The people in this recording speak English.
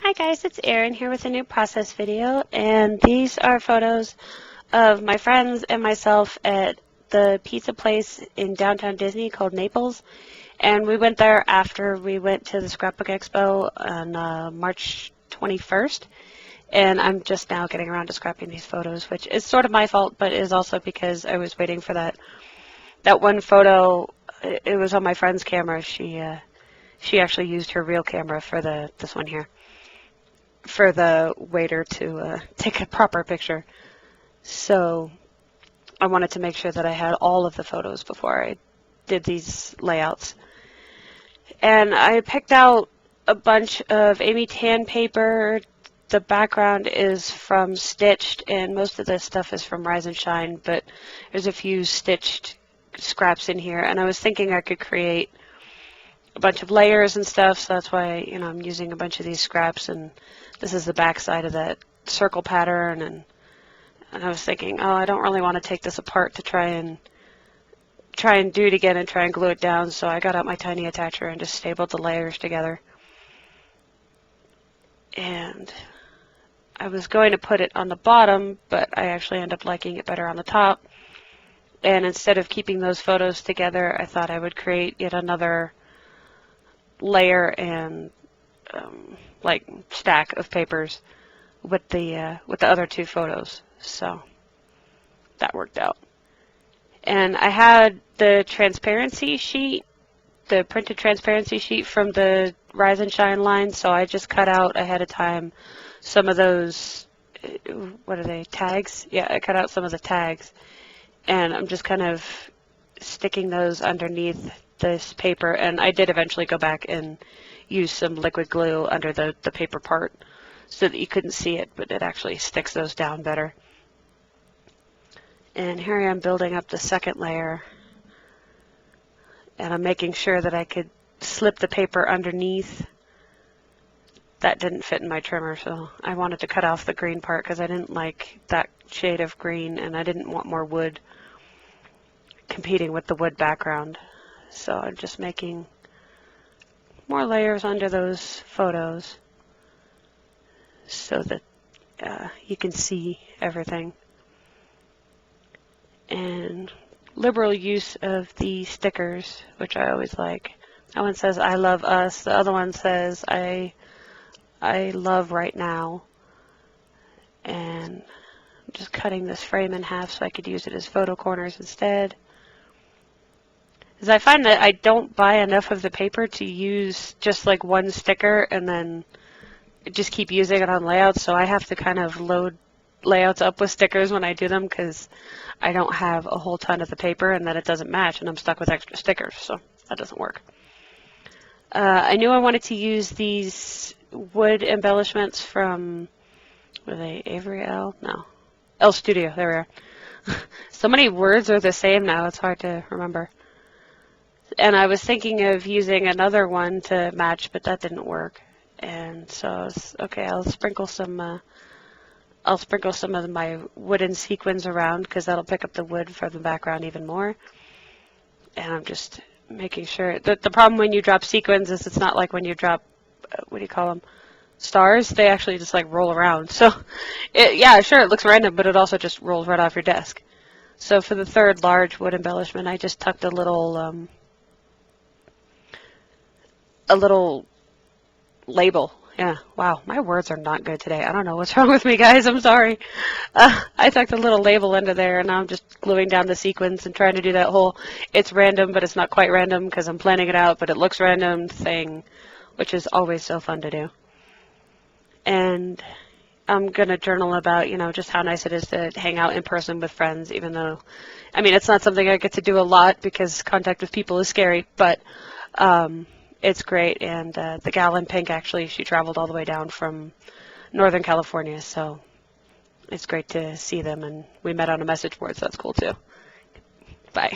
Hi guys, it's Erin here with a new process video, and these are photos of my friends and myself at the pizza place in downtown Disney called Naples. And we went there after we went to the Scrapbook Expo on March 21st. And I'm just now getting around to scrapping these photos, which is sort of my fault, but is also because I was waiting for that one photo. It was on my friend's camera. She actually used her real camera for this one here, for the waiter to take a proper picture. So I wanted to make sure that I had all of the photos before I did these layouts. And I picked out a bunch of Amy Tan paper. The background is from Stitched, and most of this stuff is from Rise and Shine, but there's a few Stitched scraps in here, and I was thinking I could create a bunch of layers and stuff, so that's why, I'm using a bunch of these scraps, and this is the back side of that circle pattern, and I was thinking, oh, I don't really want to take this apart to try and do it again and try and glue it down, so I got out my tiny attacher and just stapled the layers together. And I was going to put it on the bottom, but I actually ended up liking it better on the top. And instead of keeping those photos together, I thought I would create yet another layer and like stack of papers with the other two photos. So that worked out. And I had the transparency sheet, the printed transparency sheet from the Rise and Shine line, so I just cut out ahead of time some of those, what are they, tags? Yeah, I cut out some of the tags, and I'm just kind of sticking those underneath this paper, and I did eventually go back and use some liquid glue under the paper part so that you couldn't see it, but it actually sticks those down better. And here I am building up the second layer, and I'm making sure that I could slip the paper underneath. That didn't fit in my trimmer, so I wanted to cut off the green part because I didn't like that shade of green, and I didn't want more wood competing with the wood background. So I'm just making more layers under those photos so that you can see everything. And liberal use of the stickers, which I always like. That one says I love us. The other one says I love right now. And I'm just cutting this frame in half so I could use it as photo corners instead. Because I find that I don't buy enough of the paper to use just like one sticker and then just keep using it on layouts, so I have to kind of load layouts up with stickers when I do them because I don't have a whole ton of the paper and then it doesn't match and I'm stuck with extra stickers, so that doesn't work. I knew I wanted to use these wood embellishments from, were they Avery L? No. L Studio, there we are. So many words are the same now, it's hard to remember. And I was thinking of using another one to match, but that didn't work. And so I was, okay, I'll sprinkle some of my wooden sequins around because that'll pick up the wood from the background even more. And I'm just making sure that the problem when you drop sequins is it's not like when you drop, what do you call them, stars. They actually just like roll around. So yeah, sure, it looks random, but it also just rolls right off your desk. So for the third large wood embellishment, I just tucked a little label. Yeah, wow, my words are not good today. I don't know what's wrong with me, guys. I'm sorry. I tucked a little label under there, and now I'm just gluing down the sequins and trying to do that whole it's random, but it's not quite random because I'm planning it out, but it looks random thing, which is always so fun to do. And I'm going to journal about, just how nice it is to hang out in person with friends, even though, I mean, it's not something I get to do a lot because contact with people is scary, but it's great. And the gal in pink, actually, she traveled all the way down from Northern California, so it's great to see them, and we met on a message board, so that's cool too. Bye.